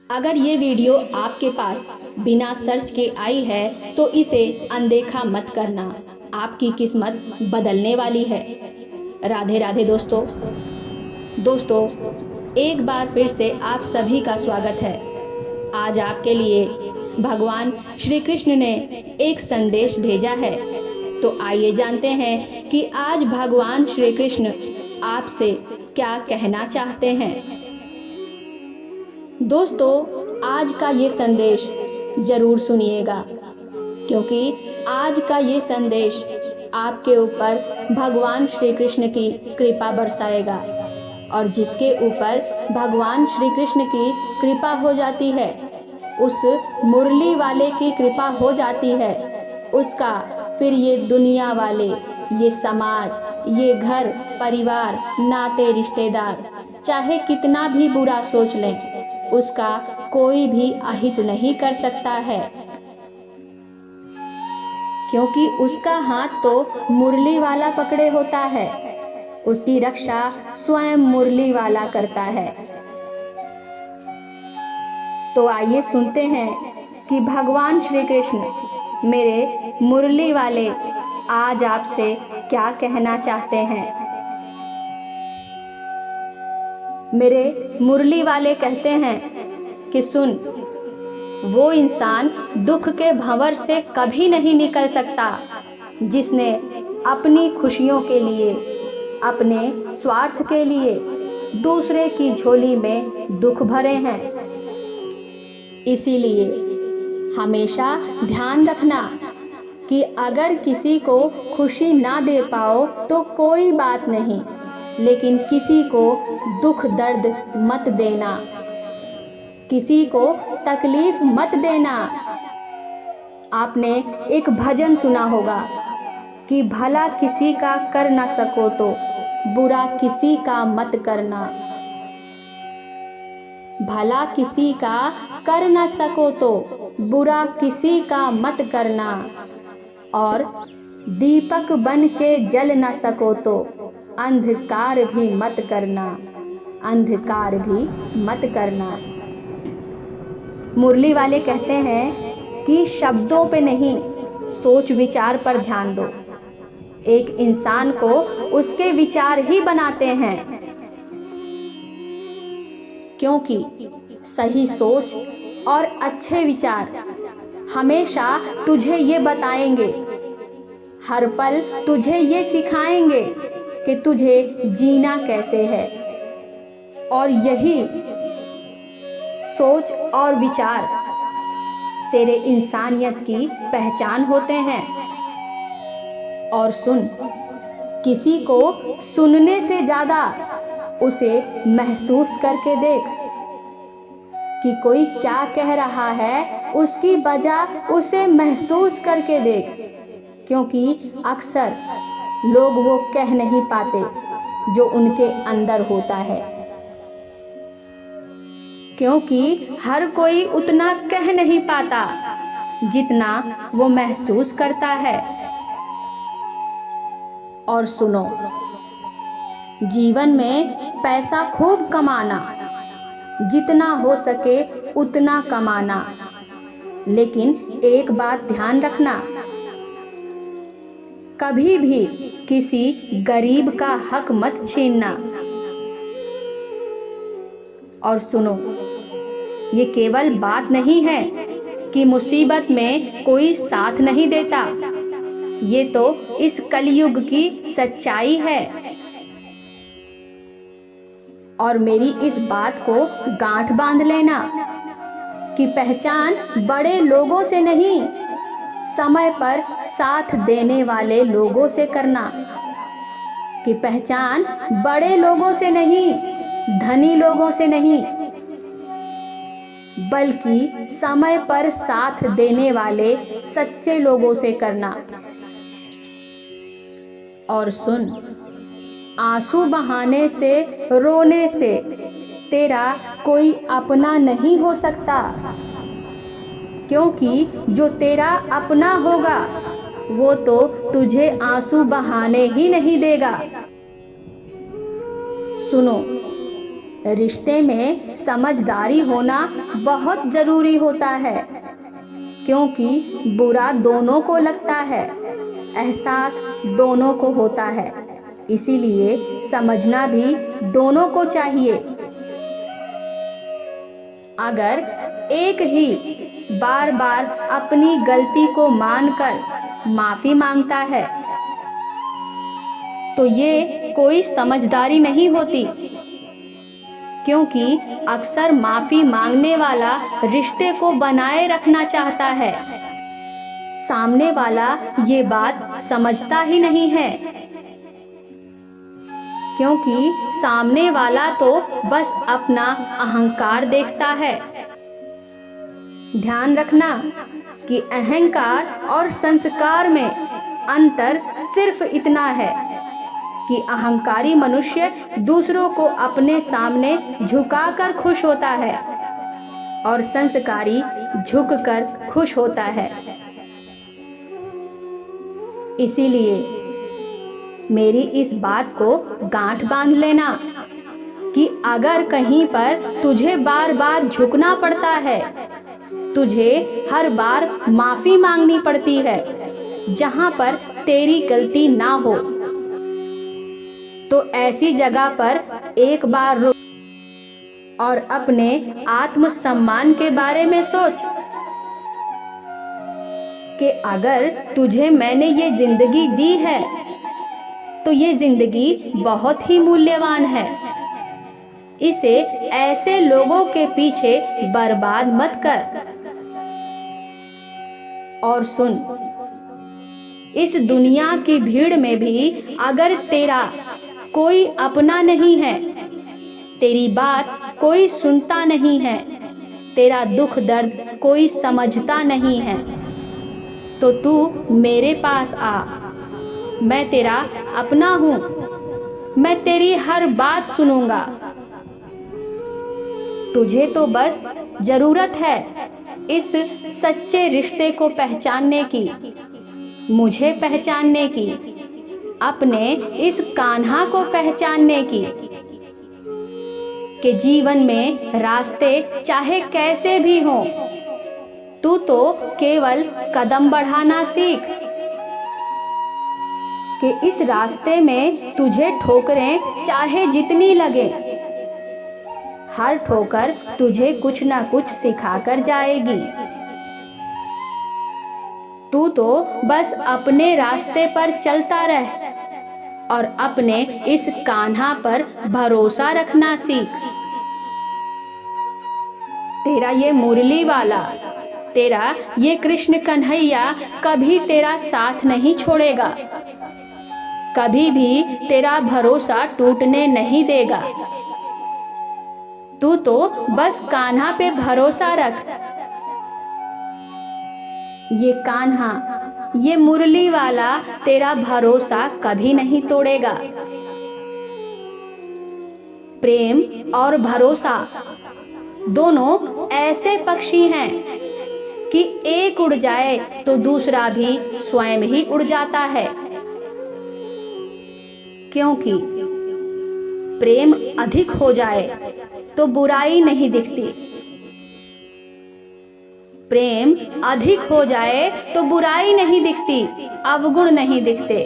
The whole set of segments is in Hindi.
अगर ये वीडियो आपके पास बिना सर्च के आई है तो इसे अनदेखा मत करना, आपकी किस्मत बदलने वाली है। राधे राधे दोस्तों, एक बार फिर से आप सभी का स्वागत है। आज आपके लिए भगवान श्री कृष्ण ने एक संदेश भेजा है, तो आइए जानते हैं कि आज भगवान श्री कृष्ण आपसे क्या कहना चाहते हैं। दोस्तों, आज का ये संदेश ज़रूर सुनिएगा, क्योंकि आज का ये संदेश आपके ऊपर भगवान श्री कृष्ण की कृपा बरसाएगा, और जिसके ऊपर भगवान श्री कृष्ण की कृपा हो जाती है, उस मुरली वाले की कृपा हो जाती है, उसका फिर ये दुनिया वाले, ये समाज, ये घर परिवार, नाते रिश्तेदार चाहे कितना भी बुरा सोच लें, उसका कोई भी अहित नहीं कर सकता है, क्योंकि उसका हाथ तो मुरली वाला पकड़े होता है। उसकी रक्षा स्वयं मुरली वाला करता है। तो आइए सुनते हैं कि भगवान श्री कृष्ण मेरे मुरली वाले आज आपसे क्या कहना चाहते हैं। मेरे मुरली वाले कहते हैं कि सुन, वो इंसान दुख के भंवर से कभी नहीं निकल सकता जिसने अपनी खुशियों के लिए, अपने स्वार्थ के लिए दूसरे की झोली में दुख भरे हैं। इसीलिए हमेशा ध्यान रखना कि अगर किसी को खुशी ना दे पाओ तो कोई बात नहीं, लेकिन किसी को दुख दर्द मत देना, किसी को तकलीफ मत देना। आपने एक भजन सुना होगा कि भला किसी का कर न सको तो बुरा किसी का मत करना। भला किसी का कर न सको तो बुरा किसी का मत करना, और दीपक बन के जल न सको तो अंधकार भी मत करना, अंधकार भी मत करना। मुरली वाले कहते हैं कि शब्दों पे नहीं, सोच विचार पर ध्यान दो। एक इंसान को उसके विचार ही बनाते हैं, क्योंकि सही सोच और अच्छे विचार हमेशा तुझे ये बताएंगे, हर पल तुझे ये सिखाएंगे कि तुझे जीना कैसे है। और यही सोच और विचार तेरे इंसानियत की पहचान होते हैं। और सुन, किसी को सुनने से ज़्यादा उसे महसूस करके देख कि कोई क्या कह रहा है, उसकी वजह उसे महसूस करके देख, क्योंकि अक्सर लोग वो कह नहीं पाते जो उनके अंदर होता है, क्योंकि हर कोई उतना कह नहीं पाता जितना वो महसूस करता है। और सुनो, जीवन में पैसा खूब कमाना, जितना हो सके उतना कमाना, लेकिन एक बात ध्यान रखना, कभी भी किसी गरीब का हक मत छीनना। और सुनो, ये केवल बात नहीं है कि मुसीबत में कोई साथ नहीं देता, ये तो इस कलयुग की सच्चाई है। और मेरी इस बात को गांठ बांध लेना कि पहचान बड़े लोगों से नहीं, समय पर साथ देने वाले लोगों से करना। कि पहचान बड़े लोगों से नहीं, धनी लोगों से नहीं, बल्कि समय पर साथ देने वाले सच्चे लोगों से करना। और सुन, आंसू बहाने से, रोने से तेरा कोई अपना नहीं हो सकता, क्योंकि जो तेरा अपना होगा वो तो तुझे आंसू बहाने ही नहीं देगा। सुनो, रिश्ते में समझदारी होना बहुत ज़रूरी होता है, क्योंकि बुरा दोनों को लगता है, एहसास दोनों को होता है, इसीलिए समझना भी दोनों को चाहिए। अगर एक ही बार बार अपनी गलती को मानकर माफ़ी मांगता है तो ये कोई समझदारी नहीं होती, क्योंकि अक्सर माफ़ी मांगने वाला रिश्ते को बनाए रखना चाहता है। सामने वाला ये बात समझता ही नहीं है, क्योंकि सामने वाला तो बस अपना अहंकार देखता है। ध्यान रखना कि अहंकार और संस्कार में अंतर सिर्फ इतना है कि अहंकारी मनुष्य दूसरों को अपने सामने झुकाकर खुश होता है और संस्कारी झुककर खुश होता है। इसीलिए मेरी इस बात को गांठ बांध लेना कि अगर कहीं पर तुझे बार बार झुकना पड़ता है, तुझे हर बार माफ़ी मांगनी पड़ती है जहां पर तेरी गलती ना हो, तो ऐसी जगह पर एक बार रुक और अपने आत्मसम्मान के बारे में सोच कि अगर तुझे मैंने ये जिंदगी दी है तो ये जिंदगी बहुत ही मूल्यवान है। इसे ऐसे लोगों के पीछे बर्बाद मत कर। और सुन, इस दुनिया की भीड़ में भी अगर तेरा कोई अपना नहीं है, तेरी बात कोई सुनता नहीं है, तेरा दुख दर्द कोई समझता नहीं है, तो तू मेरे पास आ। मैं तेरा अपना हूँ, मैं तेरी हर बात सुनूंगा। तुझे तो बस जरूरत है इस सच्चे रिश्ते को पहचानने की, मुझे पहचानने की, अपने इस कान्हा को पहचानने की, कि जीवन में रास्ते चाहे कैसे भी हों, तू तो केवल कदम बढ़ाना सीख। कि इस रास्ते में तुझे ठोकरें चाहे जितनी लगे, हर ठोकर तुझे कुछ ना कुछ सिखाकर जाएगी। तू तो बस अपने रास्ते पर चलता रह और अपने इस कान्हा पर भरोसा रखना सीख। तेरा ये मुरली वाला, तेरा ये कृष्ण कन्हैया कभी तेरा साथ नहीं छोड़ेगा, कभी भी तेरा भरोसा टूटने नहीं देगा। तू तो बस कान्हा पे भरोसा रख। ये कान्हा, ये मुरली वाला तेरा भरोसा कभी नहीं तोड़ेगा। प्रेम और भरोसा दोनों ऐसे पक्षी हैं कि एक उड़ जाए तो दूसरा भी स्वयं ही उड़ जाता है, क्योंकि प्रेम अधिक हो जाए तो बुराई नहीं दिखती। प्रेम अधिक हो जाए तो बुराई नहीं दिखती, अवगुण नहीं दिखते।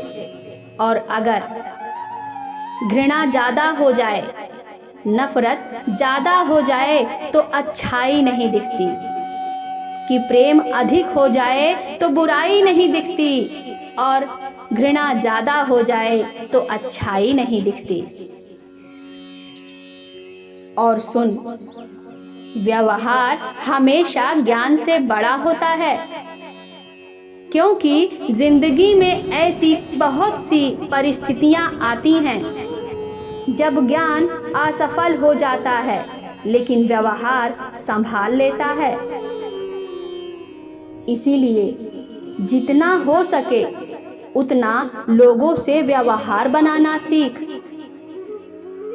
और अगर घृणा ज्यादा हो जाए, नफरत ज्यादा हो जाए तो अच्छाई नहीं दिखती। कि प्रेम अधिक हो जाए तो बुराई नहीं दिखती और घृणा ज्यादा हो जाए तो अच्छाई नहीं दिखती। और सुन, व्यवहार हमेशा ज्ञान से बड़ा होता है, क्योंकि जिंदगी में ऐसी बहुत सी परिस्थितियां आती हैं जब ज्ञान असफल हो जाता है लेकिन व्यवहार संभाल लेता है। इसीलिए जितना हो सके उतना लोगों से व्यवहार बनाना सीख,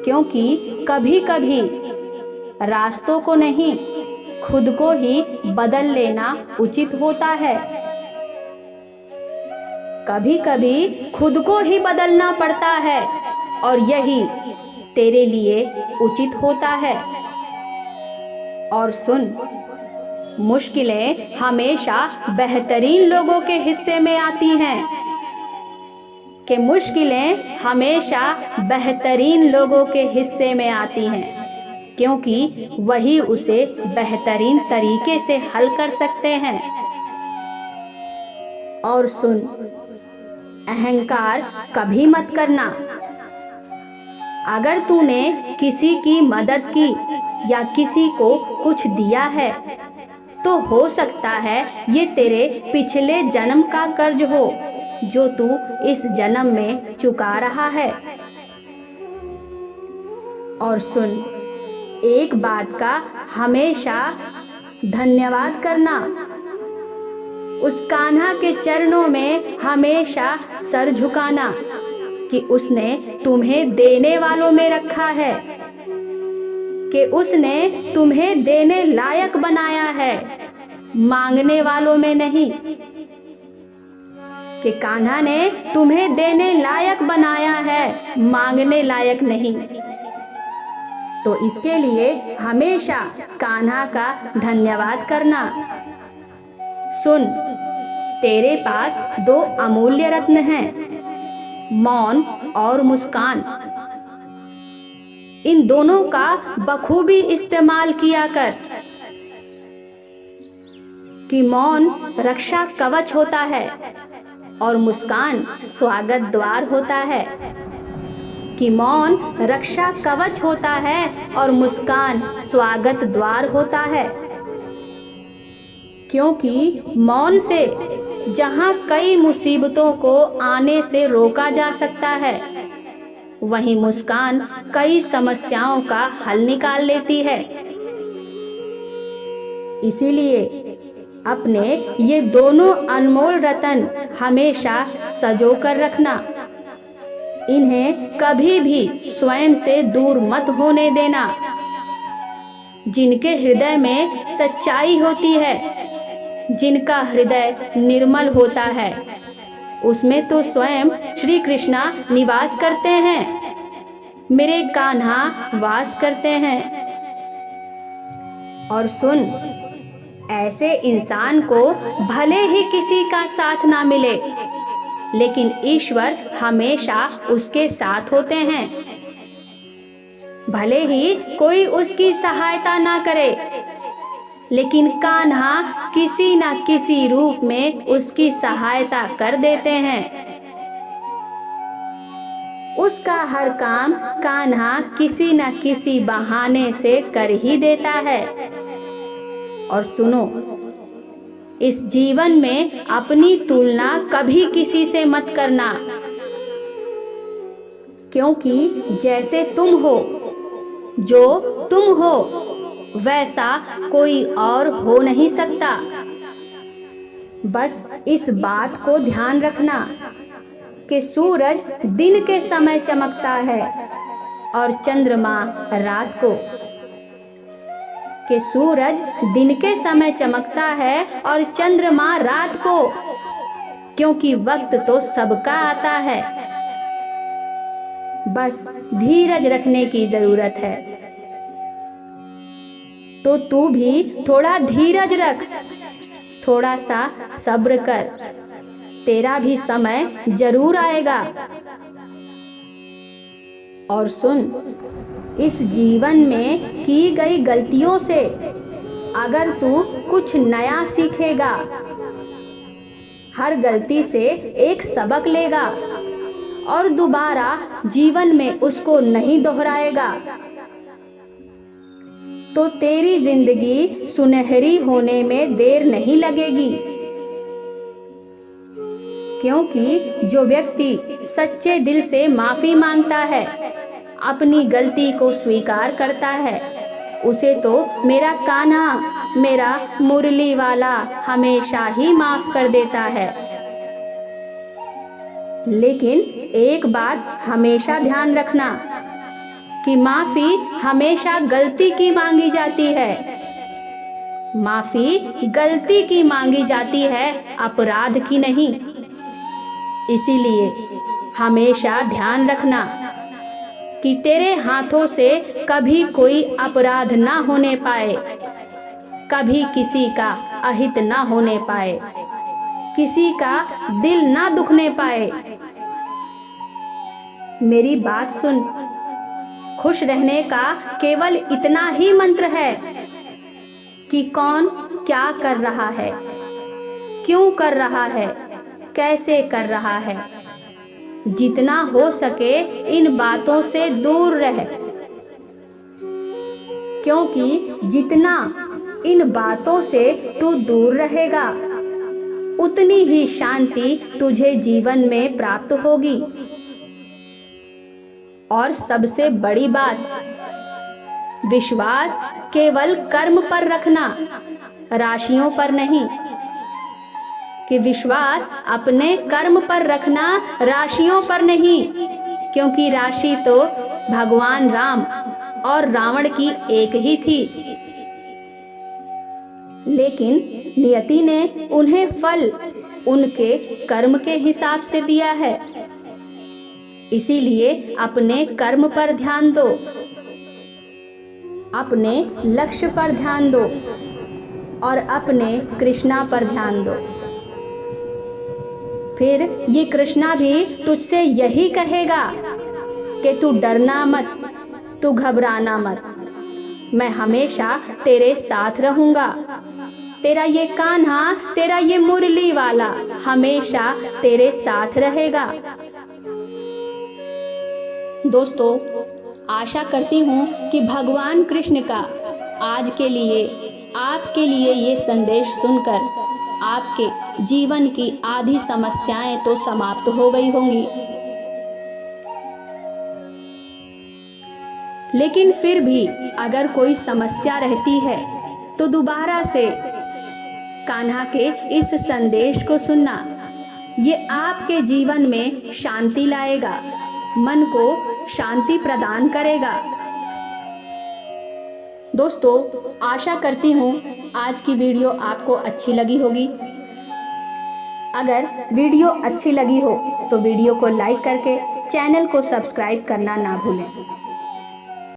क्योंकि कभी कभी रास्तों को नहीं, खुद को ही बदल लेना उचित होता है। कभी कभी खुद को ही बदलना पड़ता है और यही तेरे लिए उचित होता है। और सुन, मुश्किलें हमेशा बेहतरीन लोगों के हिस्से में आती हैं, कि मुश्किलें हमेशा बेहतरीन लोगों के हिस्से में आती हैं, क्योंकि वही उसे बेहतरीन तरीके से हल कर सकते हैं। और सुन, अहंकार कभी मत करना। अगर तूने किसी की मदद की या किसी को कुछ दिया है तो हो सकता है ये तेरे पिछले जन्म का कर्ज हो जो तू इस जन्म में चुका रहा है। और सुन, एक बात का हमेशा धन्यवाद करना। उस कान्हा के चरणों में हमेशा सर झुकाना कि उसने तुम्हें देने वालों में रखा है, कि उसने तुम्हें देने लायक बनाया है, मांगने वालों में नहीं। कि कान्हा ने तुम्हें देने लायक बनाया है, मांगने लायक नहीं। तो इसके लिए हमेशा कान्हा का धन्यवाद करना। सुन, तेरे पास दो अमूल्य रत्न हैं, मौन और मुस्कान। इन दोनों का बखूबी इस्तेमाल किया कर। कि मौन रक्षा कवच होता है और मुस्कान स्वागत द्वार होता है। कि मौन रक्षा कवच होता है और मुस्कान स्वागत द्वार होता है। क्योंकि मौन से जहाँ कई मुसीबतों को आने से रोका जा सकता है, वहीं मुस्कान कई समस्याओं का हल निकाल लेती है। इसीलिए अपने ये दोनों अनमोल रतन हमेशा सजो कर रखना। इन्हें कभी भी स्वयं से दूर मत होने देना। जिनके हृदय में सच्चाई होती है, जिनका हृदय निर्मल होता है, उसमें तो स्वयं श्री कृष्णा निवास करते हैं, मेरे कान्हा वास करते हैं। और सुन, ऐसे इंसान को भले ही किसी का साथ ना मिले, लेकिन ईश्वर हमेशा उसके साथ होते हैं। भले ही कोई उसकी सहायता ना करे, लेकिन कान्हा किसी न किसी रूप में उसकी सहायता कर देते हैं। उसका हर काम कान्हा किसी न किसी बहाने से कर ही देता है। और सुनो, इस जीवन में अपनी तुलना कभी किसी से मत करना, क्योंकि जैसे तुम हो, जो तुम हो, वैसा कोई और हो नहीं सकता। बस इस बात को ध्यान रखना कि सूरज दिन के समय चमकता है और चंद्रमा रात को। कि सूरज दिन के समय चमकता है और चंद्रमा रात को, क्योंकि वक्त तो सबका आता है। बस धीरज रखने की जरूरत है। तो तू भी थोड़ा धीरज रख, थोड़ा सा सब्र कर, तेरा भी समय जरूर आएगा। और सुन, इस जीवन में की गई गलतियों से अगर तू कुछ नया सीखेगा, हर गलती से एक सबक लेगा और दोबारा जीवन में उसको नहीं दोहराएगा, तो तेरी जिंदगी सुनहरी होने में देर नहीं लगेगी। क्योंकि जो व्यक्ति सच्चे दिल से माफी मांगता है, अपनी गलती को स्वीकार करता है, उसे तो मेरा कान्हा, मेरा मुरली वाला हमेशा ही माफ कर देता है। लेकिन एक बात हमेशा ध्यान रखना कि माफी हमेशा गलती की मांगी जाती है। माफी गलती की मांगी जाती है, अपराध की नहीं। इसीलिए हमेशा ध्यान रखना कि तेरे हाथों से कभी कोई अपराध ना होने पाए, कभी किसी का अहित ना होने पाए, किसी का दिल ना दुखने पाए। मेरी बात सुन, खुश रहने का केवल इतना ही मंत्र है कि कौन क्या कर रहा है, क्यों कर रहा है, कैसे कर रहा है। जितना हो सके इन बातों से दूर रह, क्योंकि जितना इन बातों से तू दूर रहेगा उतनी ही शांति तुझे जीवन में प्राप्त होगी। और सबसे बड़ी बात, विश्वास केवल कर्म पर रखना, राशियों पर नहीं। कि विश्वास अपने कर्म पर रखना, राशियों पर नहीं, क्योंकि राशि तो भगवान राम और रावण की एक ही थी, लेकिन नियति ने उन्हें फल उनके कर्म के हिसाब से दिया है। इसीलिए अपने कर्म पर ध्यान दो, अपने लक्ष्य पर ध्यान दो और अपने कृष्णा पर ध्यान दो। फिर ये कृष्णा भी तुझसे यही कहेगा कि तू डरना मत, तू घबराना मत, मैं हमेशा तेरे साथ रहूंगा। तेरा ये कान्हा, तेरा ये मुरली वाला हमेशा तेरे साथ रहेगा। दोस्तों, आशा करती हूँ कि भगवान कृष्ण का आज के लिए, आपके लिए ये संदेश सुनकर आपके जीवन की आधी समस्याएं तो समाप्त हो गई होंगी। लेकिन फिर भी अगर कोई समस्या रहती है तो दोबारा से कान्हा के इस संदेश को सुनना। ये आपके जीवन में शांति लाएगा, मन को शांति प्रदान करेगा। दोस्तों, आशा करती हूँ आज की वीडियो आपको अच्छी लगी होगी। अगर वीडियो अच्छी लगी हो तो वीडियो को लाइक करके चैनल को सब्सक्राइब करना ना भूलें।